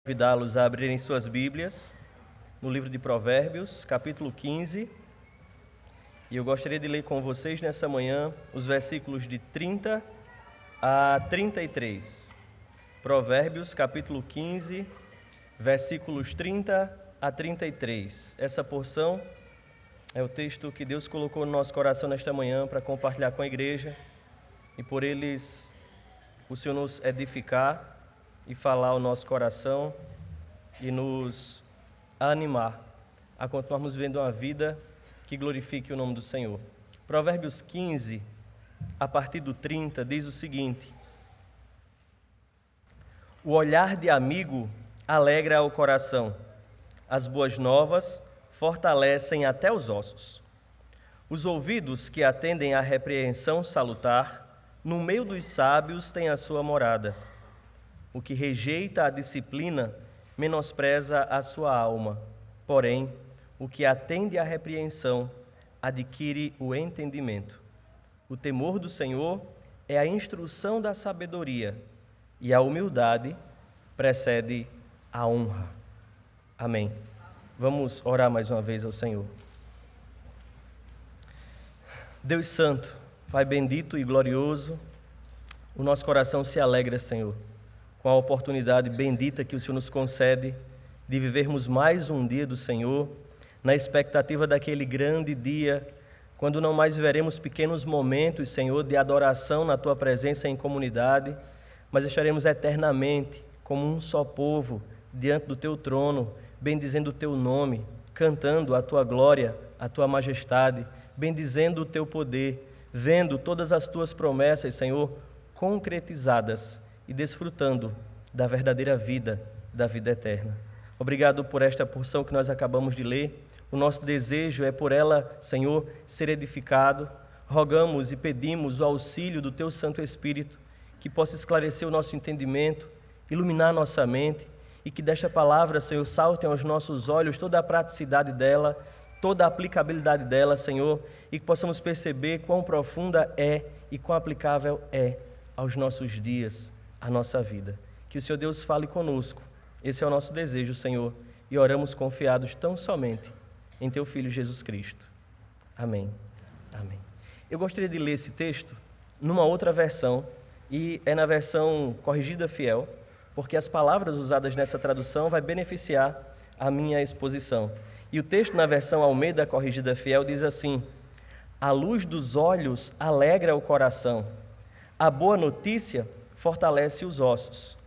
Convidá-los a abrirem suas Bíblias no livro de Provérbios, capítulo 15. E eu gostaria de ler com vocês nessa manhã os versículos de 30 a 33. Provérbios, capítulo 15, versículos 30 a 33. Essa porção é o texto que Deus colocou no nosso coração nesta manhã para compartilhar com a igreja e por eles o Senhor nos edificar e falar ao nosso coração e nos animar a continuarmos vivendo uma vida que glorifique o nome do Senhor. Provérbios 15, a partir do 30, diz o seguinte: o olhar de amigo alegra o coração, as boas novas fortalecem até os ossos. Os ouvidos que atendem à repreensão salutar, no meio dos sábios tem a sua morada. O que rejeita a disciplina menospreza a sua alma, porém, o que atende à repreensão adquire o entendimento. O temor do Senhor é a instrução da sabedoria, e a humildade precede a honra. Amém. Vamos orar mais uma vez ao Senhor. Deus Santo, Pai bendito e glorioso, o nosso coração se alegra, Senhor, com a oportunidade bendita que o Senhor nos concede de vivermos mais um dia do Senhor, na expectativa daquele grande dia, quando não mais viveremos pequenos momentos, Senhor, de adoração na Tua presença em comunidade, mas estaremos eternamente como um só povo diante do Teu trono, bendizendo o Teu nome, cantando a Tua glória, a Tua majestade, bendizendo o Teu poder, vendo todas as Tuas promessas, Senhor, concretizadas e desfrutando da verdadeira vida, da vida eterna. Obrigado por esta porção que nós acabamos de ler. O nosso desejo é por ela, Senhor, ser edificado. Rogamos e pedimos o auxílio do Teu Santo Espírito, que possa esclarecer o nosso entendimento, iluminar nossa mente, e que desta palavra, Senhor, saltem aos nossos olhos toda a praticidade dela, toda a aplicabilidade dela, Senhor, e que possamos perceber quão profunda é e quão aplicável é aos nossos dias, à nossa vida. Que o Senhor Deus fale conosco. Esse é o nosso desejo, Senhor, e oramos confiados tão somente em Teu Filho Jesus Cristo. Amém. Amém. Eu gostaria de ler esse texto numa outra versão, e é na versão Corrigida Fiel, porque as palavras usadas nessa tradução vai beneficiar a minha exposição. E o texto na versão Almeida Corrigida Fiel diz assim: a luz dos olhos alegra o coração, a boa notícia fortalece os ossos.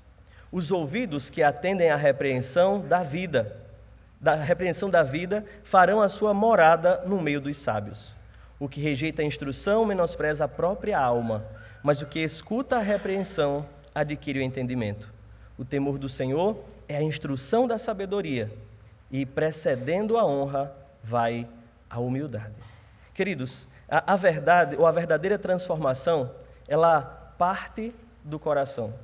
Os ouvidos que atendem à repreensão da vida, farão a sua morada no meio dos sábios. O que rejeita a instrução menospreza a própria alma, mas o que escuta a repreensão adquire o entendimento. O temor do Senhor é a instrução da sabedoria, e precedendo a honra vai a humildade. Queridos, a verdade ou a verdadeira transformação, ela parte do coração.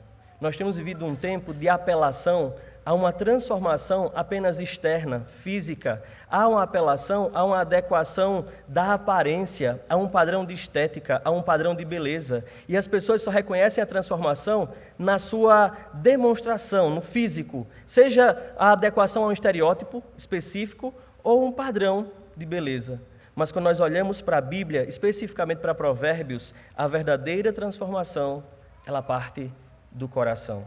Nós temos vivido um tempo de apelação a uma transformação apenas externa, física, a uma apelação, a uma adequação da aparência, a um padrão de estética, a um padrão de beleza. E as pessoas só reconhecem a transformação na sua demonstração, no físico, seja a adequação a um estereótipo específico ou um padrão de beleza. Mas quando nós olhamos para a Bíblia, especificamente para Provérbios, a verdadeira transformação, ela parte do coração.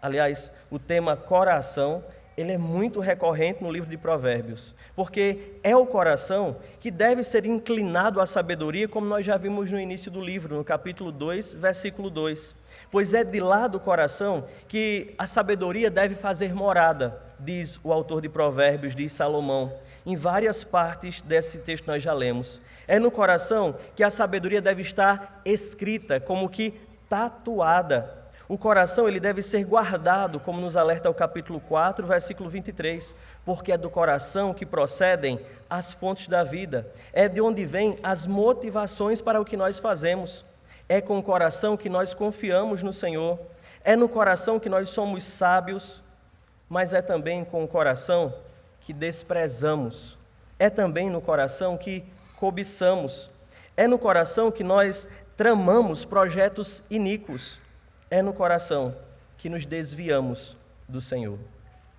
Aliás, o tema coração, ele é muito recorrente no livro de Provérbios, porque é o coração que deve ser inclinado à sabedoria, como nós já vimos no início do livro, no capítulo 2, versículo 2. Pois é de lá do coração que a sabedoria deve fazer morada, diz o autor de Provérbios, diz Salomão. Em várias partes desse texto nós já lemos. É no coração que a sabedoria deve estar escrita, como que tatuada. O coração ele deve ser guardado, como nos alerta o capítulo 4, versículo 23, porque é do coração que procedem as fontes da vida, é de onde vêm as motivações para o que nós fazemos, é com o coração que nós confiamos no Senhor, é no coração que nós somos sábios, mas é também com o coração que desprezamos, é também no coração que cobiçamos, é no coração que nós tramamos projetos iníquos, é no coração que nos desviamos do Senhor.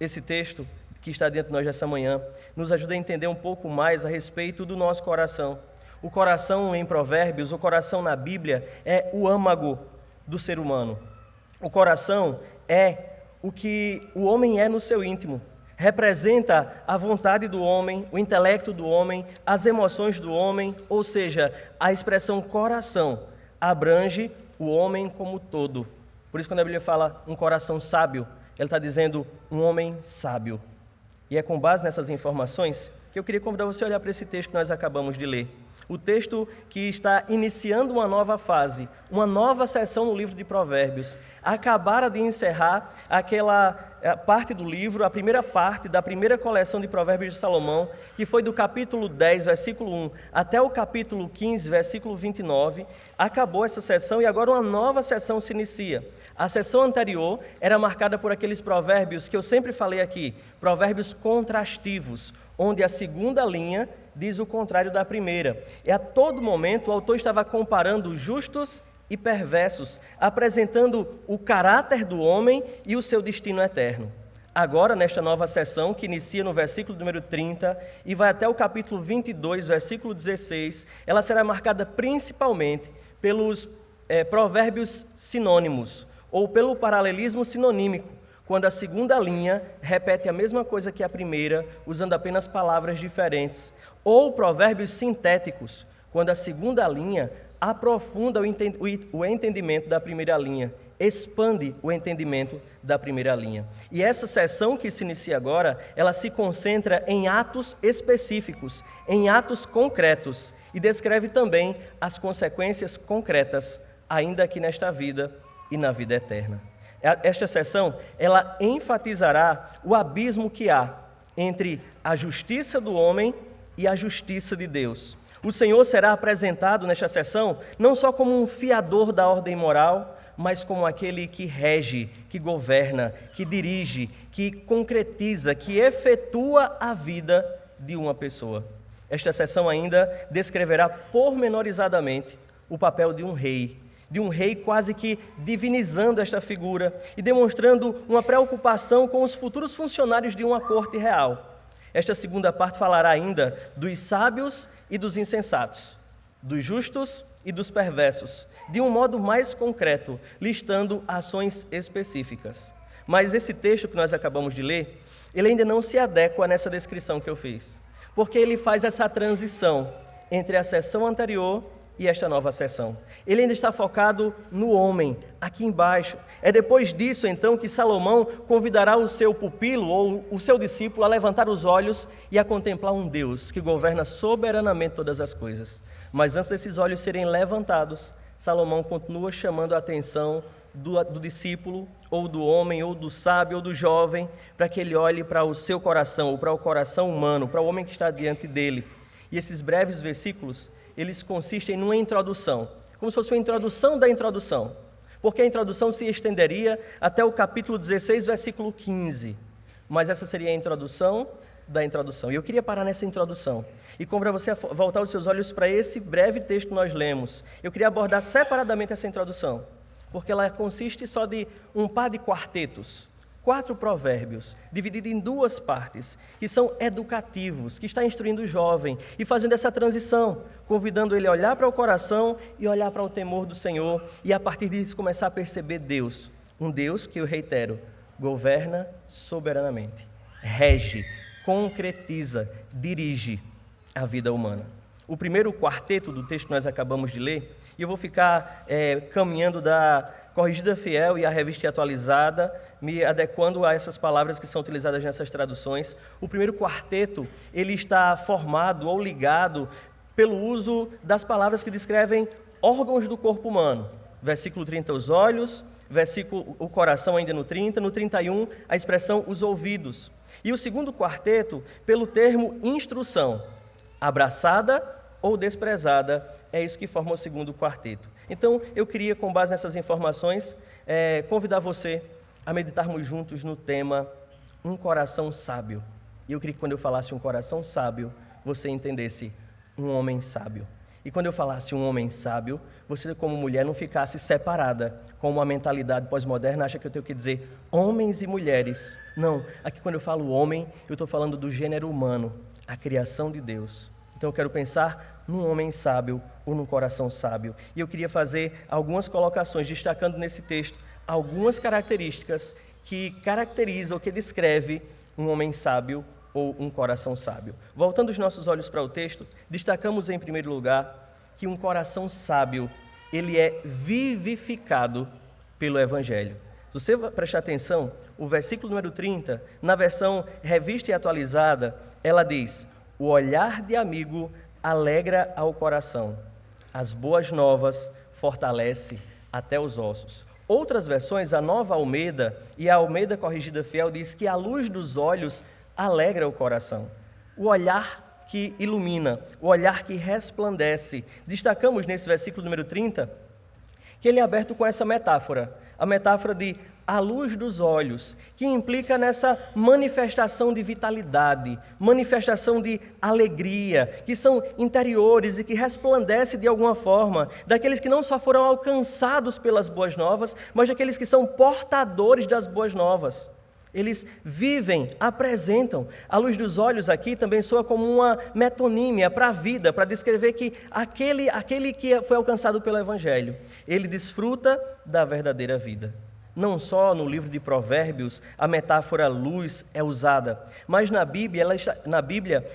esse texto que está diante de nós essa manhã nos ajuda a entender um pouco mais a respeito do nosso coração. O coração em Provérbios, o coração na Bíblia, é o âmago do ser humano. O coração é o que o homem é no seu íntimo. Representa a vontade do homem, o intelecto do homem, as emoções do homem, ou seja, a expressão coração abrange o homem como todo. Por isso, quando a Bíblia fala um coração sábio, ela está dizendo um homem sábio. E é com base nessas informações que eu queria convidar você a olhar para esse texto que nós acabamos de ler. O texto que está iniciando uma nova fase, uma nova sessão no livro de Provérbios. Acabara de encerrar aquela parte do livro, a primeira parte da primeira coleção de Provérbios de Salomão, que foi do capítulo 10, versículo 1, até o capítulo 15, versículo 29. Acabou essa sessão e agora uma nova sessão se inicia. A sessão anterior era marcada por aqueles provérbios que eu sempre falei aqui, provérbios contrastivos, onde a segunda linha diz o contrário da primeira. E a todo momento o autor estava comparando justos e perversos, apresentando o caráter do homem e o seu destino eterno. Agora, nesta nova sessão, que inicia no versículo número 30 e vai até o capítulo 22, versículo 16, ela será marcada principalmente pelos provérbios sinônimos, ou pelo paralelismo sinonímico, quando a segunda linha repete a mesma coisa que a primeira, usando apenas palavras diferentes, ou provérbios sintéticos, quando a segunda linha aprofunda o entendimento da primeira linha, expande o entendimento da primeira linha. E essa sessão que se inicia agora, ela se concentra em atos específicos, em atos concretos, e descreve também as consequências concretas, ainda aqui nesta vida e na vida eterna. Esta sessão, ela enfatizará o abismo que há entre a justiça do homem e a justiça de Deus. O Senhor será apresentado nesta sessão não só como um fiador da ordem moral, mas como aquele que rege, que governa, que dirige, que concretiza, que efetua a vida de uma pessoa. Esta sessão ainda descreverá pormenorizadamente o papel de um rei quase que divinizando esta figura e demonstrando uma preocupação com os futuros funcionários de uma corte real. Esta segunda parte falará ainda dos sábios e dos insensatos, dos justos e dos perversos, de um modo mais concreto, listando ações específicas. Mas esse texto que nós acabamos de ler, ele ainda não se adequa nessa descrição que eu fiz, porque ele faz essa transição entre a sessão anterior e esta nova sessão. Ele ainda está focado no homem, aqui embaixo. É depois disso, então, que Salomão convidará o seu pupilo ou o seu discípulo a levantar os olhos e a contemplar um Deus que governa soberanamente todas as coisas. Mas antes desses olhos serem levantados, Salomão continua chamando a atenção do discípulo, ou do homem, ou do sábio, ou do jovem, para que ele olhe para o seu coração, ou para o coração humano, para o homem que está diante dele. E esses breves versículos, eles consistem numa introdução, como se fosse uma introdução da introdução, porque a introdução se estenderia até o capítulo 16, versículo 15, mas essa seria a introdução da introdução. E eu queria parar nessa introdução e convidar você a voltar os seus olhos para esse breve texto que nós lemos. Eu queria abordar separadamente essa introdução, porque ela consiste só de um par de quartetos, 4 provérbios, divididos em 2 partes, que são educativos, que está instruindo o jovem e fazendo essa transição, convidando ele a olhar para o coração e olhar para o temor do Senhor, e a partir disso começar a perceber Deus, um Deus que, eu reitero, governa soberanamente, rege, concretiza, dirige a vida humana. O primeiro quarteto do texto que nós acabamos de ler, e eu vou ficar caminhando da Corrigida Fiel e a Revista Atualizada, me adequando a essas palavras que são utilizadas nessas traduções. O primeiro quarteto, ele está formado ou ligado pelo uso das palavras que descrevem órgãos do corpo humano. Versículo 30, os olhos, versículo, o coração ainda no 30, no 31, a expressão os ouvidos. E o segundo quarteto, pelo termo instrução, abraçada ou desprezada, é isso que forma o segundo quarteto. Então, eu queria, com base nessas informações, convidar você a meditarmos juntos no tema um coração sábio. E eu queria que quando eu falasse um coração sábio, você entendesse um homem sábio. E quando eu falasse um homem sábio, você como mulher não ficasse separada, com uma mentalidade pós-moderna, acha que eu tenho que dizer homens e mulheres. Não, aqui quando eu falo homem, eu estou falando do gênero humano, a criação de Deus. Então eu quero pensar num homem sábio ou num coração sábio. E eu queria fazer algumas colocações, destacando nesse texto algumas características que caracterizam, que descreve um homem sábio ou um coração sábio. Voltando os nossos olhos para o texto, destacamos em primeiro lugar que um coração sábio, ele é vivificado pelo Evangelho. Se você prestar atenção, o versículo número 30, na versão revista e atualizada, ela diz: o olhar de amigo alegra ao coração, as boas novas fortalece até os ossos. Outras versões, a Nova Almeida e a Almeida Corrigida Fiel, diz que a luz dos olhos alegra o coração. O olhar que ilumina, o olhar que resplandece. Destacamos nesse versículo número 30 que ele é aberto com essa metáfora, a metáfora de a luz dos olhos, que implica nessa manifestação de vitalidade, manifestação de alegria, que são interiores e que resplandece de alguma forma, daqueles que não só foram alcançados pelas boas novas, mas daqueles que são portadores das boas novas. Eles vivem, apresentam. A luz dos olhos aqui também soa como uma metonímia para a vida, para descrever que aquele que foi alcançado pelo Evangelho, ele desfruta da verdadeira vida. Não só no livro de Provérbios a metáfora luz é usada, mas na Bíblia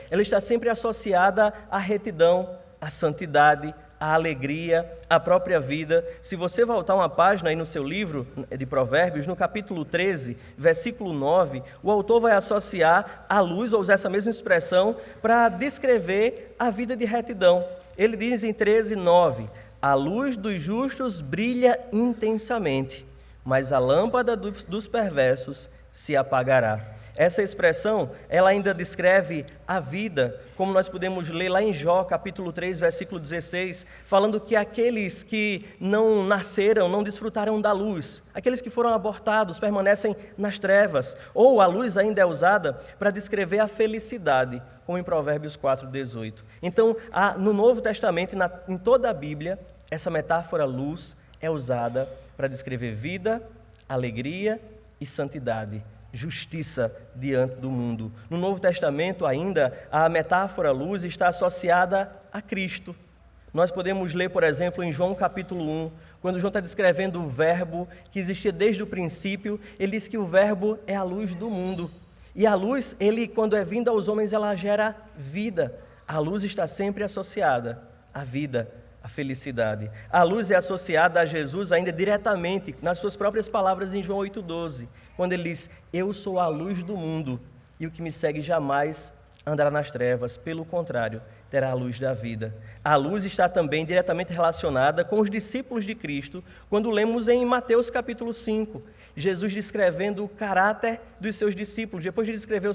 ela está sempre associada à retidão, à santidade, à alegria, à própria vida. Se você voltar uma página aí no seu livro de Provérbios, no capítulo 13, versículo 9, o autor vai associar a luz, ou usar essa mesma expressão, para descrever a vida de retidão. Ele diz em 13, 9, a luz dos justos brilha intensamente, mas a lâmpada dos perversos se apagará. Essa expressão, ela ainda descreve a vida, como nós podemos ler lá em Jó, capítulo 3, versículo 16, falando que aqueles que não nasceram, não desfrutaram da luz, aqueles que foram abortados permanecem nas trevas, ou a luz ainda é usada para descrever a felicidade, como em Provérbios 4, 18. Então, no Novo Testamento, em toda a Bíblia, essa metáfora luz é usada para descrever vida, alegria e santidade, justiça diante do mundo. No Novo Testamento ainda, a metáfora luz está associada a Cristo. Nós podemos ler, por exemplo, em João capítulo 1, quando João está descrevendo o verbo que existia desde o princípio, ele diz que o verbo é a luz do mundo. E a luz, quando é vinda aos homens, ela gera vida. A luz está sempre associada à vida, à felicidade. A luz é associada a Jesus ainda diretamente, nas suas próprias palavras em João 8,12, quando ele diz, eu sou a luz do mundo, e o que me segue jamais andará nas trevas, pelo contrário, terá a luz da vida. A luz está também diretamente relacionada com os discípulos de Cristo, quando lemos em Mateus capítulo 5, Jesus descrevendo o caráter dos seus discípulos, depois de descrever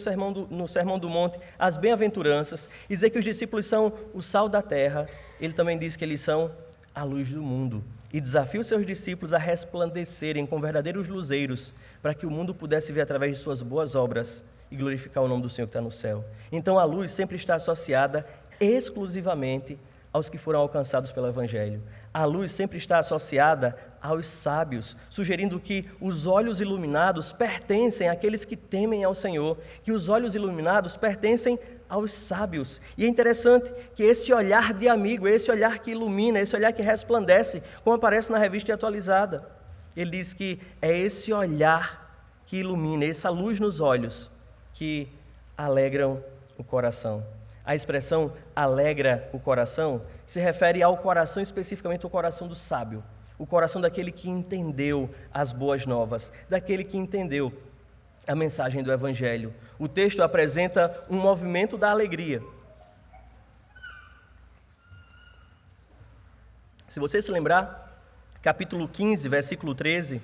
no Sermão do Monte as bem-aventuranças, e dizer que os discípulos são o sal da terra, ele também diz que eles são a luz do mundo, e desafia os seus discípulos a resplandecerem com verdadeiros luzeiros, para que o mundo pudesse ver através de suas boas obras e glorificar o nome do Senhor que está no céu. Então a luz sempre está associada exclusivamente aos que foram alcançados pelo Evangelho. A luz sempre está associada aos sábios, sugerindo que os olhos iluminados pertencem àqueles que temem ao Senhor, que os olhos iluminados pertencem aos sábios. E é interessante que esse olhar de amigo, esse olhar que ilumina, esse olhar que resplandece, como aparece na revista atualizada, ele diz que é esse olhar que ilumina, essa luz nos olhos, que alegram o coração. A expressão alegra o coração se refere ao coração, especificamente ao coração do sábio, o coração daquele que entendeu as boas novas, daquele que entendeu a mensagem do Evangelho. O texto apresenta um movimento da alegria. Se você se lembrar, capítulo 15, versículo 13,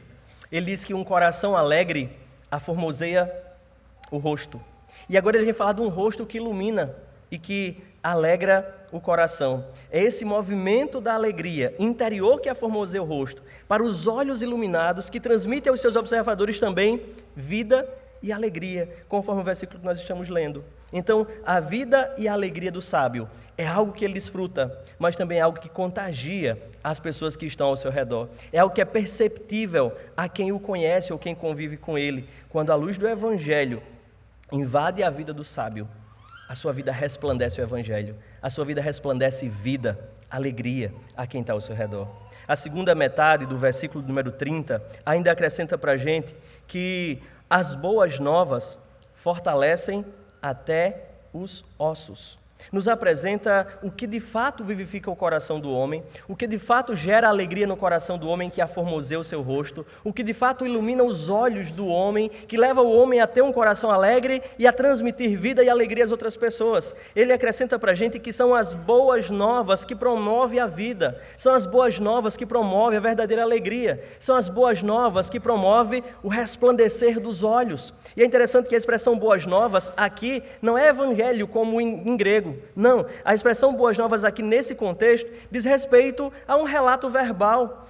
ele diz que um coração alegre aformoseia o rosto. E agora ele vem falar de um rosto que ilumina e que alegra o coração. É esse movimento da alegria interior que aformoseia o rosto, para os olhos iluminados, que transmite aos seus observadores também vida e alegria, conforme o versículo que nós estamos lendo. Então, a vida e a alegria do sábio é algo que ele desfruta, mas também é algo que contagia as pessoas que estão ao seu redor. É algo que é perceptível a quem o conhece ou quem convive com ele. Quando a luz do Evangelho invade a vida do sábio, a sua vida resplandece o Evangelho, a sua vida resplandece vida, alegria a quem está ao seu redor. A segunda metade do versículo número 30 ainda acrescenta para a gente que as boas novas fortalecem até os ossos. Nos apresenta o que de fato vivifica o coração do homem, o que de fato gera alegria no coração do homem que aformoseia o seu rosto, o que de fato ilumina os olhos do homem, que leva o homem a ter um coração alegre e a transmitir vida e alegria às outras pessoas. Ele acrescenta para a gente que são as boas novas que promovem a vida, são as boas novas que promovem a verdadeira alegria, são as boas novas que promovem o resplandecer dos olhos. E é interessante que a expressão boas novas aqui não é evangelho como em grego. Não, a expressão boas novas aqui nesse contexto diz respeito a um relato verbal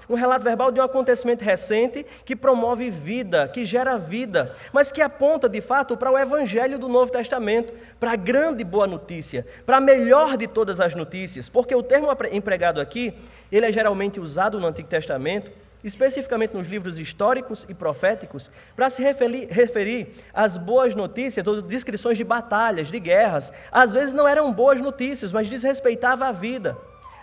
de um acontecimento recente que promove vida, que gera vida, mas que aponta de fato para o evangelho do Novo Testamento, para a grande boa notícia, para a melhor de todas as notícias, porque o termo empregado aqui, ele é geralmente usado no Antigo Testamento, especificamente nos livros históricos e proféticos, para se referir às boas notícias, ou descrições de batalhas, de guerras. Às vezes não eram boas notícias, mas desrespeitava a vida.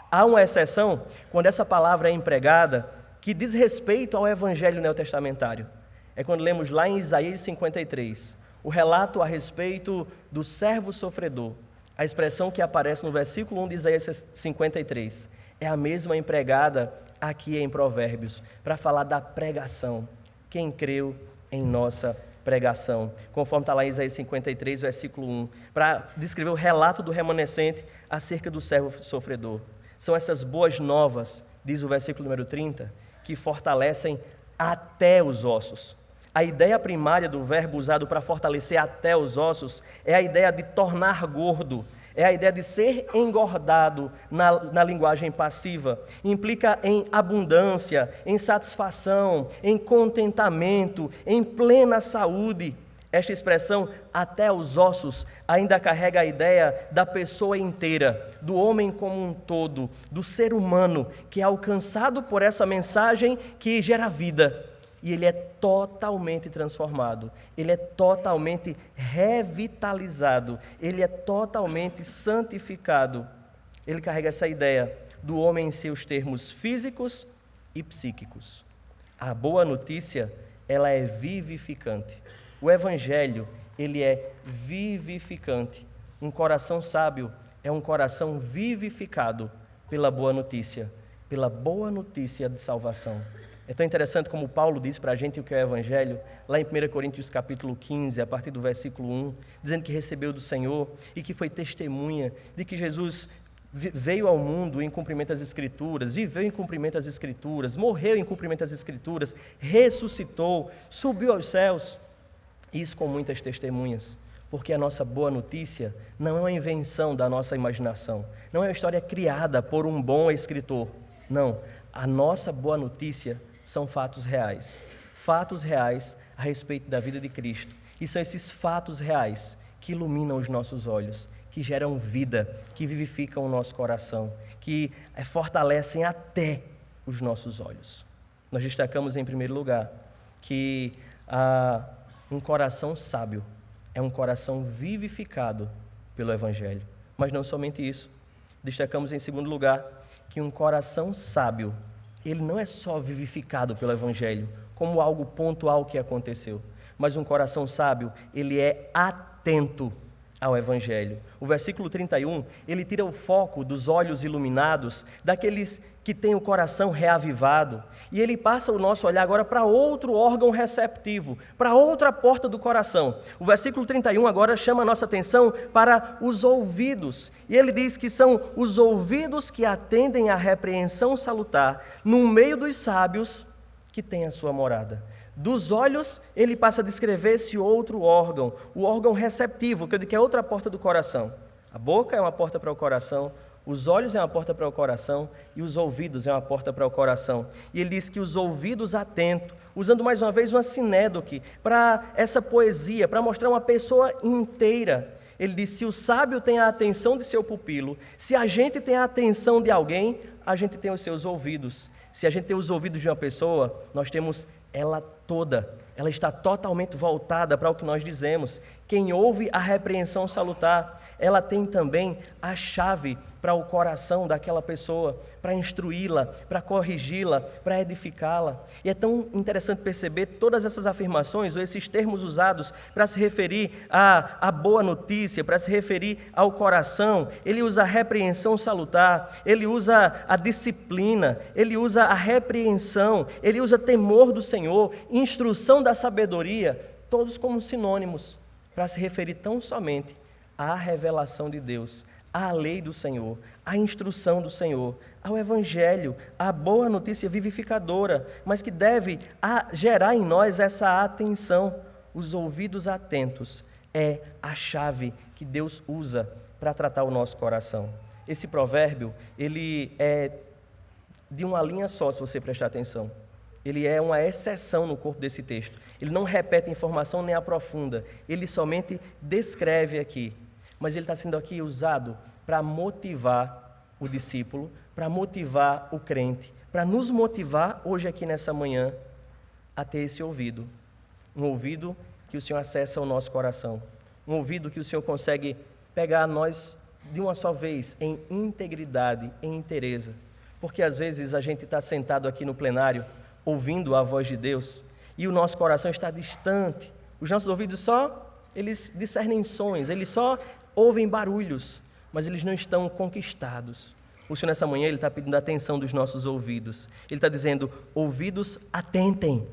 Há uma exceção, quando essa palavra é empregada, que diz respeito ao evangelho neotestamentário. É quando lemos lá em Isaías 53, o relato a respeito do servo sofredor. A expressão que aparece no versículo 1 de Isaías 53 é a mesma empregada aqui em Provérbios, para falar da pregação. Quem creu em nossa pregação, conforme está lá em Isaías 53, versículo 1, para descrever o relato do remanescente acerca do servo sofredor. São essas boas novas, diz o versículo número 30, que fortalecem até os ossos. A ideia primária do verbo usado para fortalecer até os ossos é a ideia de tornar gordo, é a ideia de ser engordado na linguagem passiva. Implica em abundância, em satisfação, em contentamento, em plena saúde. Esta expressão, até os ossos, ainda carrega a ideia da pessoa inteira, do homem como um todo, do ser humano, que é alcançado por essa mensagem que gera vida. E ele é totalmente transformado, ele é totalmente revitalizado, ele é totalmente santificado. Ele carrega essa ideia do homem em seus termos físicos e psíquicos. A boa notícia, ela é vivificante. O evangelho, ele é vivificante. Um coração sábio é um coração vivificado pela boa notícia de salvação. É tão interessante como Paulo diz para a gente o que é o Evangelho, lá em 1 Coríntios capítulo 15, a partir do versículo 1, dizendo que recebeu do Senhor e que foi testemunha de que Jesus veio ao mundo em cumprimento às Escrituras, viveu em cumprimento às Escrituras, morreu em cumprimento às Escrituras, ressuscitou, subiu aos céus. Isso com muitas testemunhas, porque a nossa boa notícia não é uma invenção da nossa imaginação, não é uma história criada por um bom escritor, não. A nossa boa notícia são fatos reais a respeito da vida de Cristo. E são esses fatos reais que iluminam os nossos olhos, que geram vida, que vivificam o nosso coração, que fortalecem até os nossos olhos. Nós destacamos em primeiro lugar que um coração sábio é um coração vivificado pelo Evangelho. Mas não somente isso. Destacamos em segundo lugar que um coração sábio, ele não é só vivificado pelo Evangelho, como algo pontual que aconteceu, mas um coração sábio, ele é atento ao Evangelho. O versículo 31, ele tira o foco dos olhos iluminados, daqueles que têm o coração reavivado, e ele passa o nosso olhar agora para outro órgão receptivo, para outra porta do coração. O versículo 31 agora chama a nossa atenção para os ouvidos, e ele diz que são os ouvidos que atendem à repreensão salutar no meio dos sábios que têm a sua morada. Dos olhos, ele passa a descrever esse outro órgão, o órgão receptivo, que eu digo que é outra porta do coração. A boca é uma porta para o coração, os olhos é uma porta para o coração e os ouvidos é uma porta para o coração. E ele diz que os ouvidos atentos, usando mais uma vez uma sinédoque para essa poesia, para mostrar uma pessoa inteira, Ele diz, se o sábio tem a atenção de seu pupilo, se a gente tem a atenção de alguém, a gente tem os seus ouvidos. Se a gente tem os ouvidos de uma pessoa, nós temos ela toda. Ela está totalmente voltada para o que nós dizemos. Quem ouve a repreensão salutar, ela tem também a chave para o coração daquela pessoa, para instruí-la, para corrigi-la, para edificá-la. E é tão interessante perceber todas essas afirmações, ou esses termos usados para se referir à boa notícia, para se referir ao coração. Ele usa a repreensão salutar, ele usa a disciplina, ele usa a repreensão, ele usa temor do Senhor, instrução da sabedoria, todos como sinônimos, para se referir tão somente à revelação de Deus, à lei do Senhor, à instrução do Senhor, ao Evangelho, à boa notícia vivificadora, mas que deve gerar em nós essa atenção. Os ouvidos atentos é a chave que Deus usa para tratar o nosso coração. Esse provérbio, ele é de uma linha só, se você prestar atenção. Ele é uma exceção no corpo desse texto. Ele não repete informação nem aprofunda. Ele somente descreve aqui. Mas ele está sendo aqui usado para motivar o discípulo, para motivar o crente, para nos motivar hoje aqui nessa manhã a ter esse ouvido. Um ouvido que o Senhor acessa ao nosso coração. Um ouvido que o Senhor consegue pegar nós de uma só vez, em integridade, em inteireza. Porque às vezes a gente está sentado aqui no plenário, ouvindo a voz de Deus, e o nosso coração está distante. Os nossos ouvidos eles discernem sons, eles só ouvem barulhos, mas eles não estão conquistados. O Senhor nessa manhã, Ele está pedindo a atenção dos nossos ouvidos. Ele está dizendo, ouvidos atentem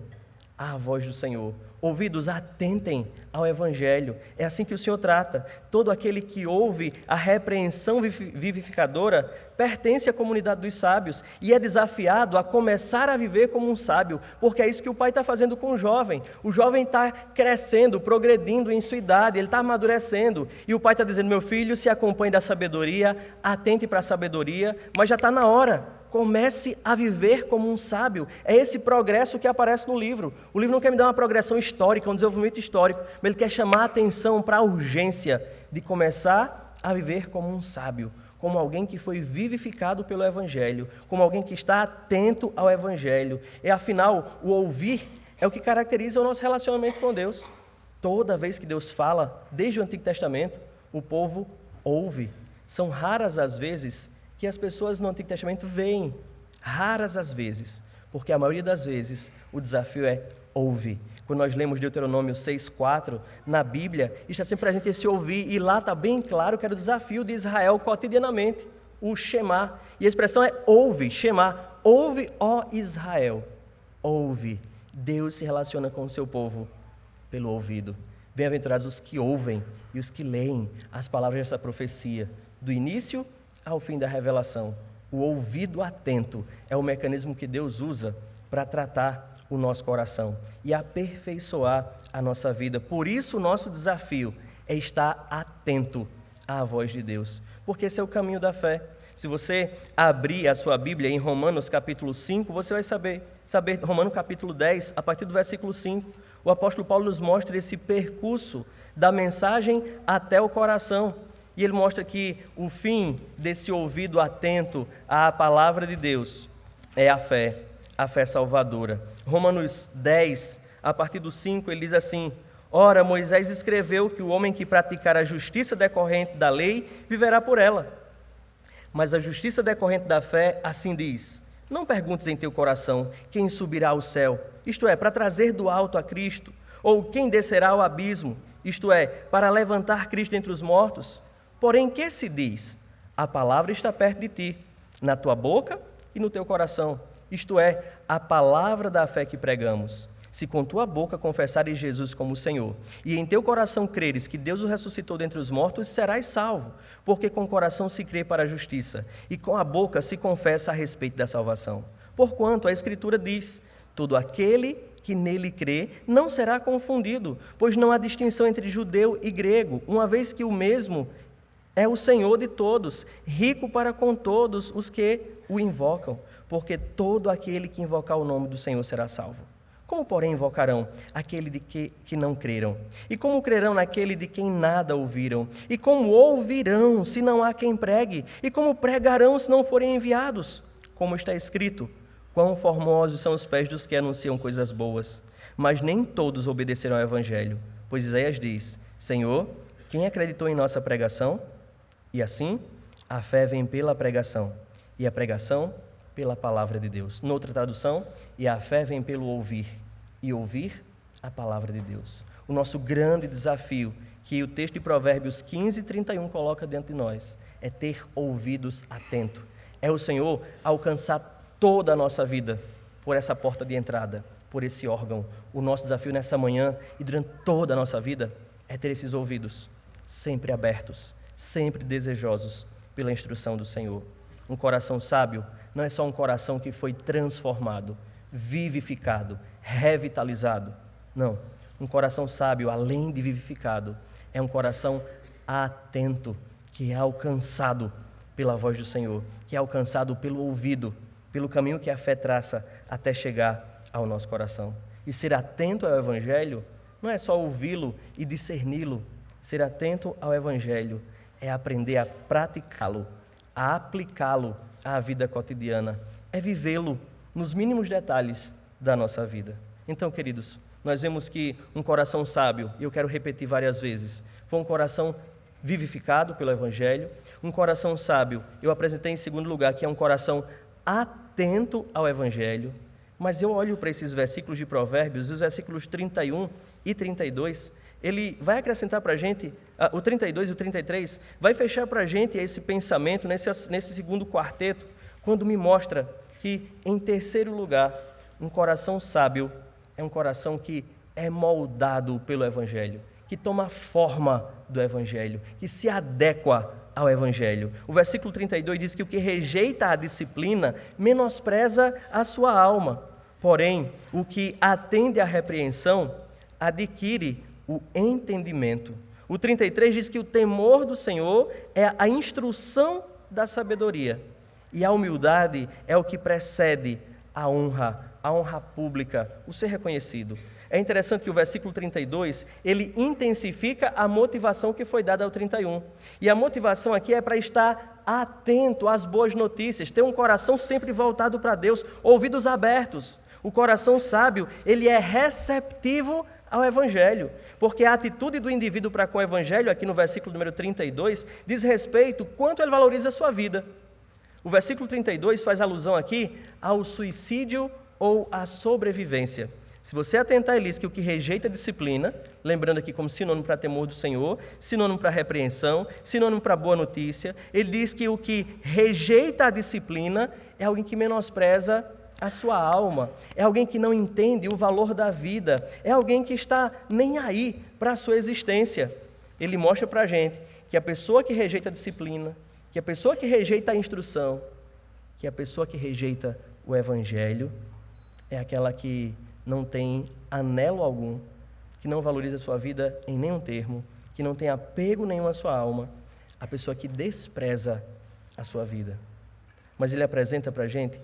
à voz do Senhor. Ouvidos atentem ao Evangelho. É assim que o Senhor trata. Todo aquele que ouve a repreensão vivificadora pertence à comunidade dos sábios e é desafiado a começar a viver como um sábio, porque é isso que o Pai está fazendo com o jovem. O jovem está crescendo, progredindo em sua idade, ele está amadurecendo. E o Pai está dizendo, meu filho, se acompanhe da sabedoria, atente para a sabedoria, mas já está na hora. Comece a viver como um sábio. É esse progresso que aparece no livro. O livro não quer me dar uma progressão histórica, um desenvolvimento histórico, mas ele quer chamar a atenção para a urgência de começar a viver como um sábio, como alguém que foi vivificado pelo Evangelho, como alguém que está atento ao Evangelho. E afinal, o ouvir é o que caracteriza o nosso relacionamento com Deus. Toda vez que Deus fala, desde o Antigo Testamento, o povo ouve. São raras as vezes que as pessoas no Antigo Testamento veem, raras as vezes, porque a maioria das vezes o desafio é ouvir. Quando nós lemos Deuteronômio 6,4 na Bíblia, está sempre presente esse ouvir, e lá está bem claro que era o desafio de Israel cotidianamente, o Shema. E a expressão é ouve, Shema, ouve, ó Israel, ouve. Deus se relaciona com o seu povo pelo ouvido. Bem-aventurados os que ouvem e os que leem as palavras dessa profecia, do início ao fim da revelação. O ouvido atento é o mecanismo que Deus usa para tratar o nosso coração e aperfeiçoar a nossa vida. Por isso o nosso desafio é estar atento à voz de Deus, porque esse é o caminho da fé. Se você abrir a sua Bíblia em Romanos capítulo 5, você vai saber Romanos capítulo 10, a partir do versículo 5, o apóstolo Paulo nos mostra esse percurso da mensagem até o coração. E ele mostra que o fim desse ouvido atento à palavra de Deus é a fé salvadora. Romanos 10, a partir do 5, ele diz assim: ora, Moisés escreveu que o homem que praticar a justiça decorrente da lei viverá por ela. Mas a justiça decorrente da fé assim diz: não perguntes em teu coração quem subirá ao céu, isto é, para trazer do alto a Cristo, ou quem descerá ao abismo, isto é, para levantar Cristo entre os mortos. Porém, que se diz? A palavra está perto de ti, na tua boca e no teu coração. Isto é, a palavra da fé que pregamos. Se com tua boca confessares Jesus como Senhor, e em teu coração creres que Deus o ressuscitou dentre os mortos, serás salvo, porque com o coração se crê para a justiça, e com a boca se confessa a respeito da salvação. Porquanto a Escritura diz: todo aquele que nele crê não será confundido, pois não há distinção entre judeu e grego, uma vez que o mesmo é o Senhor de todos, rico para com todos os que o invocam, porque todo aquele que invocar o nome do Senhor será salvo. Como, porém, invocarão aquele de que não creram? E como crerão naquele de quem nada ouviram? E como ouvirão, se não há quem pregue? E como pregarão, se não forem enviados? Como está escrito, quão formosos são os pés dos que anunciam coisas boas. Mas nem todos obedeceram ao Evangelho. Pois Isaías diz, Senhor, quem acreditou em nossa pregação? E assim, a fé vem pela pregação, e a pregação pela palavra de Deus. Noutra tradução, e a fé vem pelo ouvir, e ouvir a palavra de Deus. O nosso grande desafio, que o texto de Provérbios 15:31 coloca diante de nós, é ter ouvidos atentos. É o Senhor alcançar toda a nossa vida por essa porta de entrada, por esse órgão. O nosso desafio nessa manhã e durante toda a nossa vida é ter esses ouvidos sempre abertos, sempre desejosos pela instrução do Senhor. Um coração sábio não é só um coração que foi transformado, vivificado, revitalizado. Não, um coração sábio, além de vivificado, é um coração atento, que é alcançado pela voz do Senhor, que é alcançado pelo ouvido, pelo caminho que a fé traça até chegar ao nosso coração. E ser atento ao Evangelho não é só ouvi-lo e discerni-lo. Ser atento ao Evangelho é aprender a praticá-lo, a aplicá-lo à vida cotidiana, é vivê-lo nos mínimos detalhes da nossa vida. Então, queridos, nós vemos que um coração sábio, e eu quero repetir várias vezes, foi um coração vivificado pelo Evangelho. Um coração sábio, eu apresentei em segundo lugar, que é um coração atento ao Evangelho. Mas eu olho para esses versículos de Provérbios, os versículos 31 e 32, ele vai acrescentar para a gente, o 32 e o 33, vai fechar para a gente esse pensamento nesse segundo quarteto, quando me mostra que, em terceiro lugar, um coração sábio é um coração que é moldado pelo Evangelho, que toma forma do Evangelho, que se adequa ao Evangelho. O versículo 32 diz que o que rejeita a disciplina menospreza a sua alma, porém, o que atende à repreensão adquire o entendimento. O 33 diz que o temor do Senhor é a instrução da sabedoria, e a humildade é o que precede a honra pública, o ser reconhecido. É interessante que o versículo 32, ele intensifica a motivação que foi dada ao 31. E a motivação aqui é para estar atento às boas notícias, ter um coração sempre voltado para Deus, ouvidos abertos. O coração sábio, ele é receptivo ao Evangelho, porque a atitude do indivíduo para com o Evangelho, aqui no versículo número 32, diz respeito quanto ele valoriza a sua vida. O versículo 32 faz alusão aqui ao suicídio ou à sobrevivência. Se você atentar, ele diz que o que rejeita a disciplina, lembrando aqui como sinônimo para temor do Senhor, sinônimo para repreensão, sinônimo para boa notícia, ele diz que o que rejeita a disciplina é alguém que menospreza a sua alma, é alguém que não entende o valor da vida, é alguém que está nem aí para a sua existência. Ele mostra para a gente que a pessoa que rejeita a disciplina, que a pessoa que rejeita a instrução, que a pessoa que rejeita o Evangelho é aquela que não tem anelo algum, que não valoriza a sua vida em nenhum termo, que não tem apego nenhum à sua alma, a pessoa que despreza a sua vida. Mas ele apresenta para a gente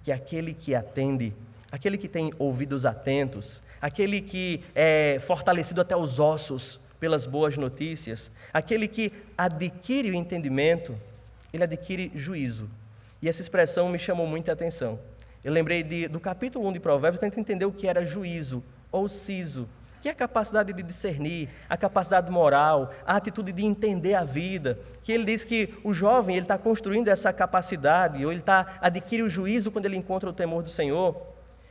que aquele que atende, aquele que tem ouvidos atentos, aquele que é fortalecido até os ossos pelas boas notícias, aquele que adquire o entendimento, ele adquire juízo. E essa expressão me chamou muita atenção. Eu lembrei do capítulo 1 de Provérbios, que a gente entendeu o que era juízo, ou siso, que é a capacidade de discernir, a capacidade moral, a atitude de entender a vida, que ele diz que o jovem ele está construindo essa capacidade, ou ele adquire o juízo quando ele encontra o temor do Senhor.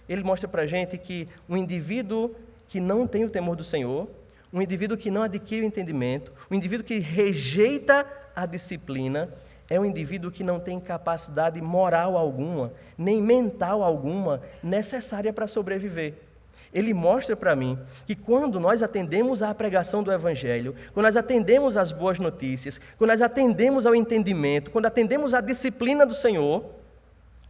Ele mostra para a gente que um indivíduo que não tem o temor do Senhor, um indivíduo que não adquire o entendimento, um indivíduo que rejeita a disciplina, é um indivíduo que não tem capacidade moral alguma, nem mental alguma, necessária para sobreviver. Ele mostra para mim que quando nós atendemos à pregação do Evangelho, quando nós atendemos às boas notícias, quando nós atendemos ao entendimento, quando atendemos à disciplina do Senhor,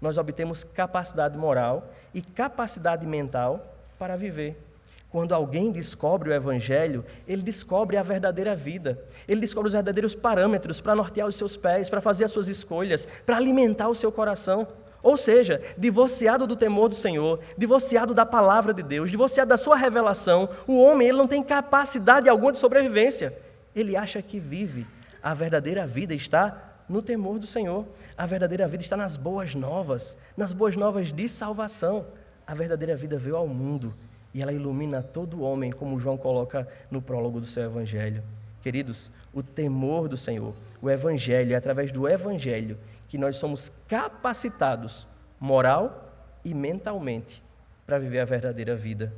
nós obtemos capacidade moral e capacidade mental para viver. Quando alguém descobre o Evangelho, ele descobre a verdadeira vida. Ele descobre os verdadeiros parâmetros para nortear os seus pés, para fazer as suas escolhas, para alimentar o seu coração. Ou seja, divorciado do temor do Senhor, divorciado da palavra de Deus, divorciado da sua revelação, o homem ele não tem capacidade alguma de sobrevivência. Ele acha que vive. A verdadeira vida está no temor do Senhor. A verdadeira vida está nas boas novas de salvação. A verdadeira vida veio ao mundo e ela ilumina todo homem, como João coloca no prólogo do seu evangelho. Queridos, o temor do Senhor, o evangelho, é através do evangelho que nós somos capacitados moral e mentalmente para viver a verdadeira vida.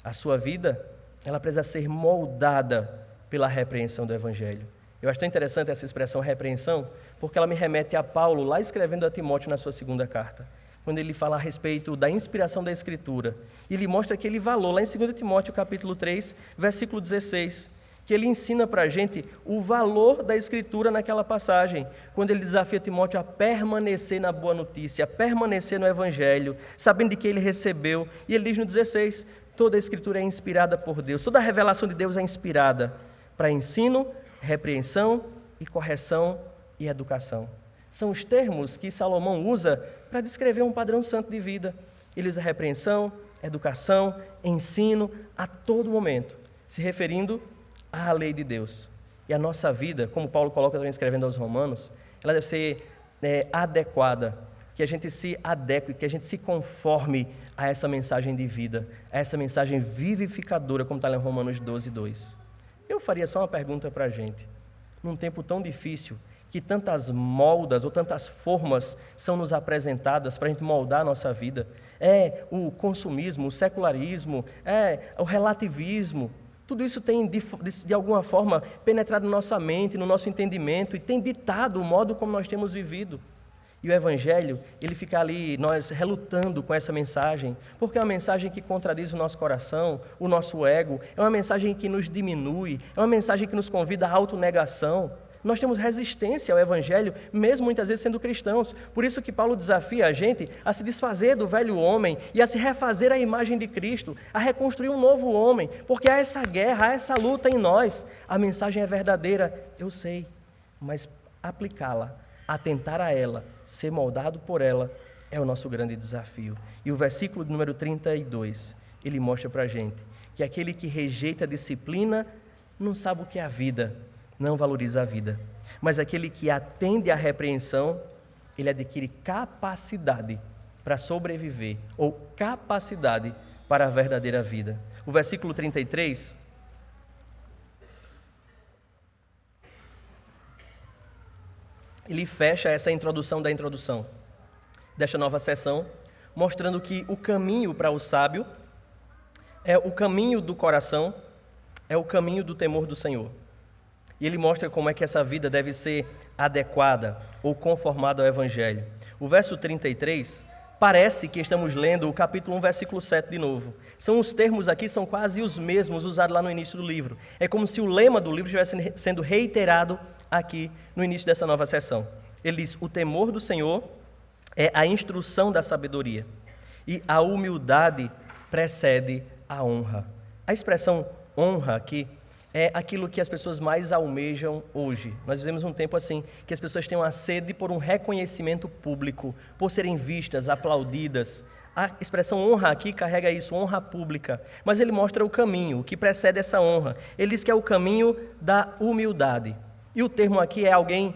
A sua vida, ela precisa ser moldada pela repreensão do evangelho. Eu acho tão interessante essa expressão repreensão, porque ela me remete a Paulo, lá escrevendo a Timóteo na sua segunda carta, quando ele fala a respeito da inspiração da Escritura. E ele mostra aquele valor, lá em 2 Timóteo capítulo 3, versículo 16, que ele ensina para a gente o valor da Escritura naquela passagem, quando ele desafia Timóteo a permanecer na boa notícia, a permanecer no Evangelho, sabendo de que ele recebeu. E ele diz no 16, toda a Escritura é inspirada por Deus, toda a revelação de Deus é inspirada para ensino, repreensão e correção e educação. São os termos que Salomão usa para descrever um padrão santo de vida. Ele usa repreensão, educação, ensino a todo momento, se referindo à lei de Deus. E a nossa vida, como Paulo coloca também escrevendo aos Romanos, ela deve ser adequada, que a gente se adeque, que a gente se conforme a essa mensagem de vida, a essa mensagem vivificadora, como está lá em Romanos 12, 2. Eu faria só uma pergunta para a gente. Num tempo tão difícil, que tantas moldas ou tantas formas são nos apresentadas para a gente moldar a nossa vida, é o consumismo, o secularismo, é o relativismo, tudo isso tem, de alguma forma, penetrado na nossa mente, no nosso entendimento, e tem ditado o modo como nós temos vivido. E o Evangelho, ele fica ali, nós relutando com essa mensagem, porque é uma mensagem que contradiz o nosso coração, o nosso ego, é uma mensagem que nos diminui, é uma mensagem que nos convida à autonegação. Nós temos resistência ao Evangelho, mesmo muitas vezes sendo cristãos. Por isso que Paulo desafia a gente a se desfazer do velho homem e a se refazer à imagem de Cristo, a reconstruir um novo homem, porque há essa guerra, há essa luta em nós. A mensagem é verdadeira, eu sei, mas aplicá-la, atentar a ela, ser moldado por ela, é o nosso grande desafio. E o versículo número 32, ele mostra para a gente que aquele que rejeita a disciplina não sabe o que é a vida, não valoriza a vida. Mas aquele que atende à repreensão, ele adquire capacidade para sobreviver, ou capacidade para a verdadeira vida. O versículo 33, ele fecha essa introdução da introdução desta nova sessão, mostrando que o caminho para o sábio é o caminho do coração, é o caminho do temor do Senhor. E ele mostra como é que essa vida deve ser adequada ou conformada ao Evangelho. O verso 33, parece que estamos lendo o capítulo 1, versículo 7 de novo. Os termos aqui são quase os mesmos usados lá no início do livro. É como se o lema do livro estivesse sendo reiterado aqui no início dessa nova sessão. Ele diz, o temor do Senhor é a instrução da sabedoria, e a humildade precede a honra. A expressão honra aqui é aquilo que as pessoas mais almejam hoje. Nós vivemos um tempo assim, que as pessoas têm uma sede por um reconhecimento público, por serem vistas, aplaudidas. A expressão honra aqui carrega isso, honra pública. Mas ele mostra o caminho, o que precede essa honra. Ele diz que é o caminho da humildade. E o termo aqui é alguém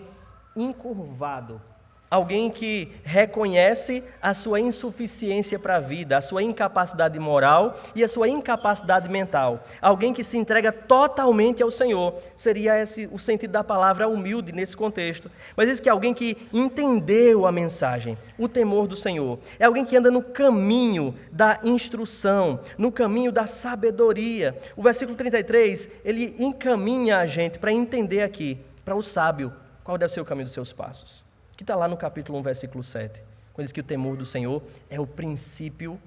encurvado, alguém que reconhece a sua insuficiência para a vida, a sua incapacidade moral e a sua incapacidade mental. Alguém que se entrega totalmente ao Senhor. Seria esse o sentido da palavra humilde nesse contexto. Mas diz que é alguém que entendeu a mensagem, o temor do Senhor. É alguém que anda no caminho da instrução, no caminho da sabedoria. O versículo 33, ele encaminha a gente para entender aqui, para o sábio, qual deve ser o caminho dos seus passos. Que está lá no capítulo 1, versículo 7, quando diz que o temor do Senhor é o princípio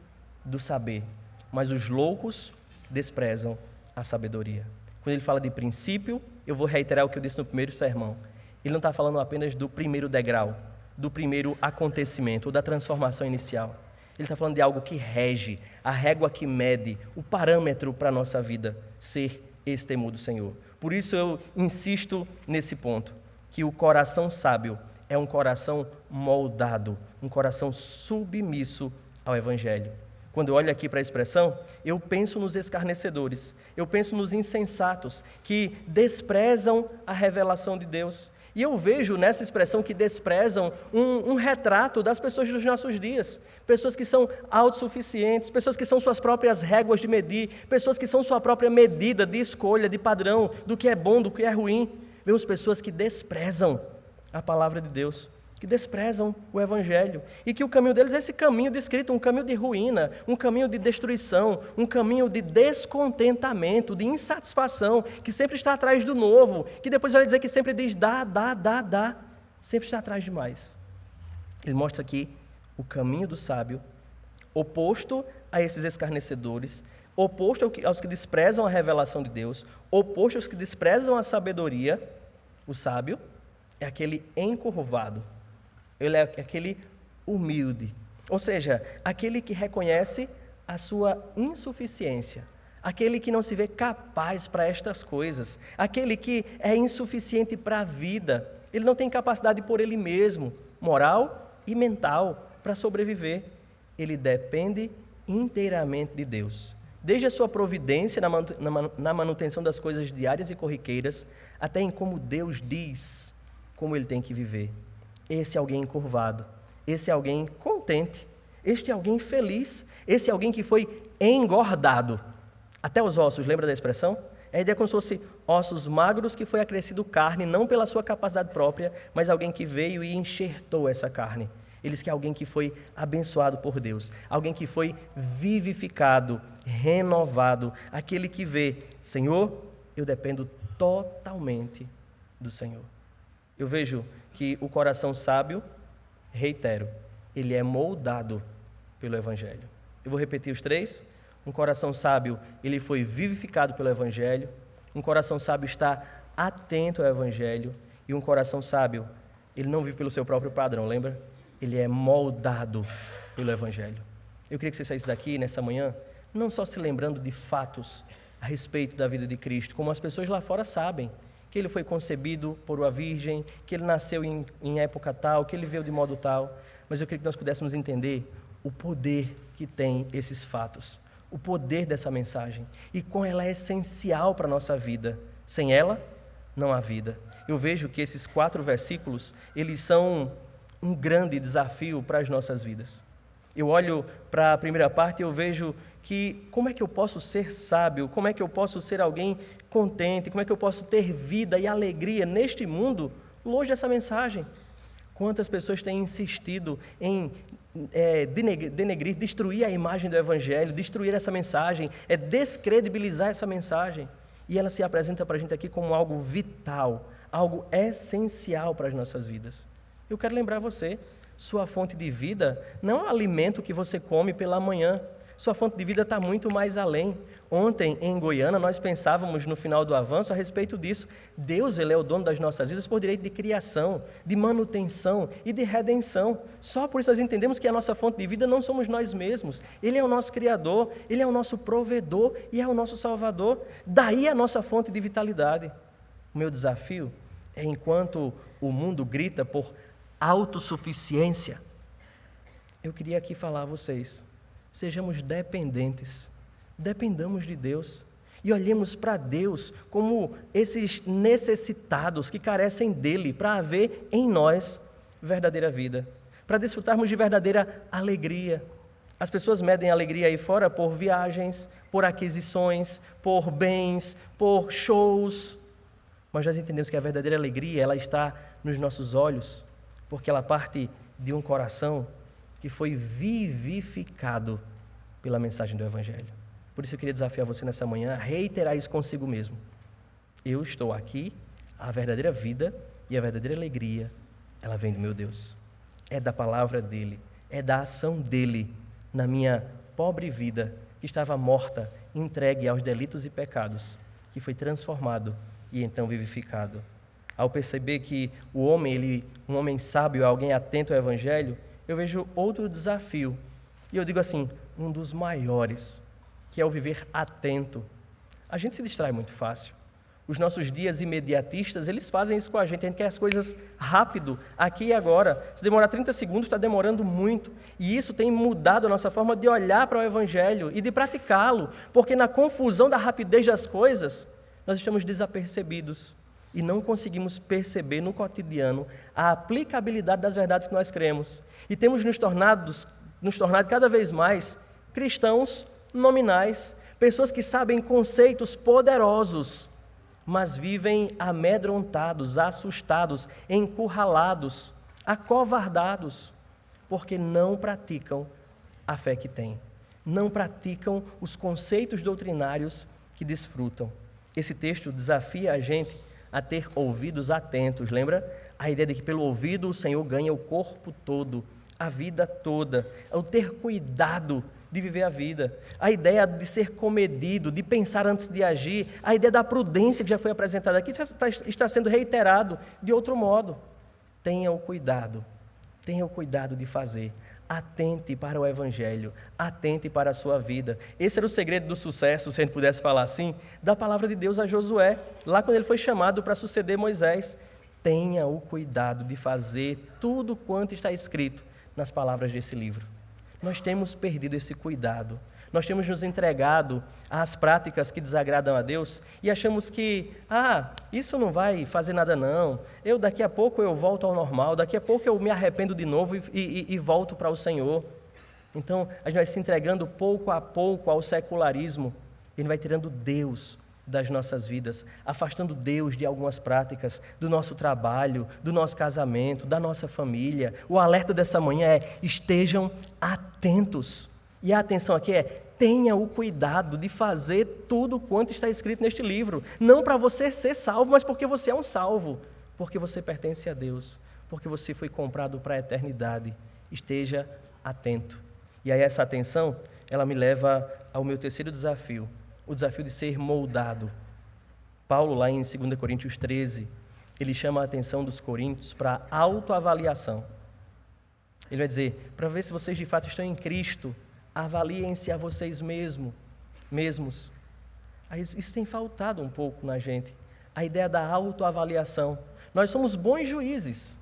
do saber, mas os loucos desprezam a sabedoria. Quando ele fala de princípio, eu vou reiterar o que eu disse no primeiro sermão. Ele não está falando apenas do primeiro degrau, do primeiro acontecimento, ou da transformação inicial. Ele está falando de algo que rege, a régua que mede, o parâmetro para a nossa vida ser esse temor do Senhor. Por isso eu insisto nesse ponto, que o coração sábio é um coração moldado, um coração submisso ao Evangelho. Quando eu olho aqui para a expressão, eu penso nos escarnecedores, eu penso nos insensatos que desprezam a revelação de Deus. E eu vejo nessa expressão que desprezam um retrato das pessoas dos nossos dias. Pessoas que são autossuficientes, pessoas que são suas próprias réguas de medir, pessoas que são sua própria medida de escolha, de padrão, do que é bom, do que é ruim. Vemos pessoas que desprezam a palavra de Deus, que desprezam o Evangelho, e que o caminho deles é esse caminho descrito, um caminho de ruína, um caminho de destruição, um caminho de descontentamento, de insatisfação, que sempre está atrás do novo, que depois vai dizer que sempre diz dá, sempre está atrás de mais. Ele mostra aqui o caminho do sábio, oposto a esses escarnecedores, oposto aos que desprezam a revelação de Deus, oposto aos que desprezam a sabedoria. O sábio é aquele encurvado, ele é aquele humilde, ou seja, aquele que reconhece a sua insuficiência, aquele que não se vê capaz para estas coisas, aquele que é insuficiente para a vida, ele não tem capacidade por ele mesmo, moral e mental, para sobreviver. Ele depende inteiramente de Deus, desde a sua providência na manutenção das coisas diárias e corriqueiras, até em como Deus diz como ele tem que viver. Esse é alguém encurvado, esse é alguém contente, este é alguém feliz, esse é alguém que foi engordado até os ossos. Lembra da expressão? É a ideia como se fosse ossos magros que foi acrescido carne, não pela sua capacidade própria, mas alguém que veio e enxertou essa carne. Eles que é alguém que foi abençoado por Deus, alguém que foi vivificado, renovado, aquele que vê, Senhor, eu dependo totalmente do Senhor. Eu vejo que o coração sábio, reitero, ele é moldado pelo Evangelho. Eu vou repetir os três. Um coração sábio, ele foi vivificado pelo Evangelho. Um coração sábio está atento ao Evangelho. E um coração sábio, ele não vive pelo seu próprio padrão, lembra? Ele é moldado pelo Evangelho. Eu queria que você saísse daqui nessa manhã, não só se lembrando de fatos a respeito da vida de Cristo, como as pessoas lá fora sabem, que ele foi concebido por uma virgem, que ele nasceu em época tal, que ele veio de modo tal, mas eu queria que nós pudéssemos entender o poder que tem esses fatos, o poder dessa mensagem, e como ela é essencial para a nossa vida. Sem ela, não há vida. Eu vejo que esses 4 versículos, eles são um grande desafio para as nossas vidas. Eu olho para a primeira parte e eu vejo que como é que eu posso ser sábio, como é que eu posso ser alguém contente, como é que eu posso ter vida e alegria neste mundo, longe dessa mensagem. Quantas pessoas têm insistido em denegrir, destruir a imagem do Evangelho, destruir essa mensagem, descredibilizar essa mensagem. E ela se apresenta para a gente aqui como algo vital, algo essencial para as nossas vidas. Eu quero lembrar você, sua fonte de vida não é o alimento que você come pela manhã. Sua fonte de vida está muito mais além. Ontem, em Goiânia, nós pensávamos no final do avanço a respeito disso. Deus, ele é o dono das nossas vidas por direito de criação, de manutenção e de redenção. Só por isso nós entendemos que a nossa fonte de vida não somos nós mesmos. Ele é o nosso Criador, Ele é o nosso provedor e é o nosso Salvador. Daí a nossa fonte de vitalidade. O meu desafio é, enquanto o mundo grita por autossuficiência, eu queria aqui falar a vocês, sejamos dependentes, dependamos de Deus e olhemos para Deus como esses necessitados que carecem dEle para haver em nós verdadeira vida, para desfrutarmos de verdadeira alegria. As pessoas medem a alegria aí fora por viagens, por aquisições, por bens, por shows, mas nós entendemos que a verdadeira alegria ela está nos nossos olhos, porque ela parte de um coração que foi vivificado pela mensagem do Evangelho. Por isso eu queria desafiar você nessa manhã a reiterar isso consigo mesmo. Eu estou aqui, a verdadeira vida e a verdadeira alegria, ela vem do meu Deus. É da palavra dEle, é da ação dEle na minha pobre vida, que estava morta, entregue aos delitos e pecados, que foi transformado e então vivificado. Ao perceber que o homem, um homem sábio, alguém atento ao Evangelho, eu vejo outro desafio, e eu digo assim, um dos maiores, que é o viver atento. A gente se distrai muito fácil. Os nossos dias imediatistas, eles fazem isso com a gente quer as coisas rápido, aqui e agora. Se demorar 30 segundos, está demorando muito. E isso tem mudado a nossa forma de olhar para o Evangelho e de praticá-lo, porque na confusão da rapidez das coisas, nós estamos desapercebidos e não conseguimos perceber no cotidiano a aplicabilidade das verdades que nós cremos. E temos nos tornado cada vez mais cristãos nominais, pessoas que sabem conceitos poderosos, mas vivem amedrontados, assustados, encurralados, acovardados, porque não praticam a fé que têm, não praticam os conceitos doutrinários que desfrutam. Esse texto desafia a gente a ter ouvidos atentos, lembra? A ideia de que pelo ouvido o Senhor ganha o corpo todo, a vida toda, o ter cuidado de viver a vida, a ideia de ser comedido, de pensar antes de agir, a ideia da prudência que já foi apresentada aqui está sendo reiterado de outro modo. Tenha o cuidado de fazer, atente para o Evangelho, atente para a sua vida. Esse era o segredo do sucesso, se a gente pudesse falar assim, da palavra de Deus a Josué, lá quando ele foi chamado para suceder Moisés. Tenha o cuidado de fazer tudo quanto está escrito nas palavras desse livro. Nós temos perdido esse cuidado, nós temos nos entregado às práticas que desagradam a Deus e achamos que, isso não vai fazer nada não, daqui a pouco eu volto ao normal, daqui a pouco eu me arrependo de novo e volto para o Senhor. Então, a gente vai se entregando pouco a pouco ao secularismo e a gente vai tirando Deus das nossas vidas, afastando Deus de algumas práticas, do nosso trabalho, do nosso casamento, da nossa família. O alerta dessa manhã é: estejam atentos. E a atenção aqui é: tenha o cuidado de fazer tudo quanto está escrito neste livro. Não para você ser salvo, mas porque você é um salvo, porque você pertence a Deus, porque você foi comprado para a eternidade. Esteja atento. E aí essa atenção, ela me leva ao meu terceiro desafio, o desafio de ser moldado. Paulo, lá em 2 Coríntios 13, ele chama a atenção dos coríntios para a autoavaliação. Ele vai dizer: para ver se vocês de fato estão em Cristo, avaliem-se a vocês mesmos. Aí, isso tem faltado um pouco na gente, a ideia da autoavaliação. Nós somos bons juízes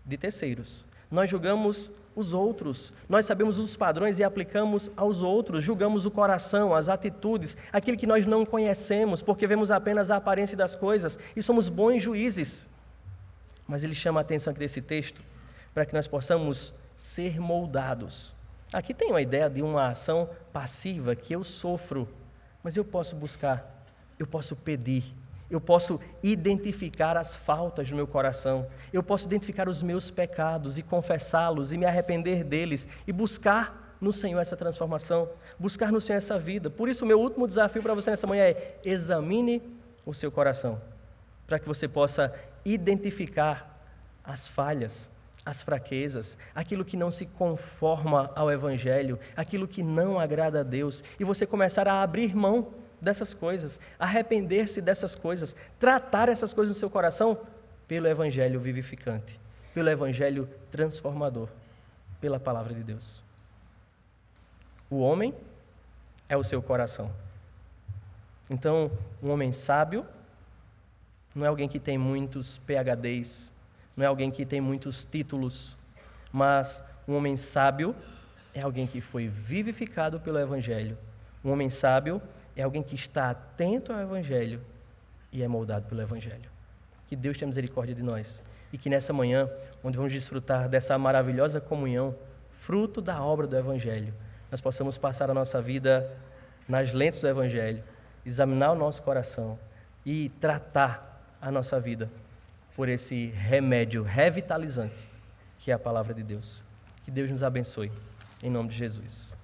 de terceiros. Nós julgamos os outros, nós sabemos os padrões e aplicamos aos outros, julgamos o coração, as atitudes, aquilo que nós não conhecemos, porque vemos apenas a aparência das coisas, e somos bons juízes. Mas ele chama a atenção aqui desse texto, para que nós possamos ser moldados. Aqui tem uma ideia de uma ação passiva, que eu sofro, mas eu posso buscar, eu posso pedir, eu posso identificar as faltas do meu coração, eu posso identificar os meus pecados e confessá-los e me arrepender deles e buscar no Senhor essa transformação, buscar no Senhor essa vida. Por isso, o meu último desafio para você nessa manhã é: examine o seu coração, para que você possa identificar as falhas, as fraquezas, aquilo que não se conforma ao Evangelho, aquilo que não agrada a Deus, e você começar a abrir mão dessas coisas, arrepender-se dessas coisas, tratar essas coisas no seu coração pelo Evangelho vivificante, pelo Evangelho transformador, pela Palavra de Deus. O homem é o seu coração. Então, um homem sábio não é alguém que tem muitos PhDs, não é alguém que tem muitos títulos, mas um homem sábio é alguém que foi vivificado pelo Evangelho. Um homem sábio é alguém que está atento ao Evangelho e é moldado pelo Evangelho. Que Deus tenha misericórdia de nós e que nessa manhã, onde vamos desfrutar dessa maravilhosa comunhão, fruto da obra do Evangelho, nós possamos passar a nossa vida nas lentes do Evangelho, examinar o nosso coração e tratar a nossa vida por esse remédio revitalizante que é a Palavra de Deus. Que Deus nos abençoe, em nome de Jesus.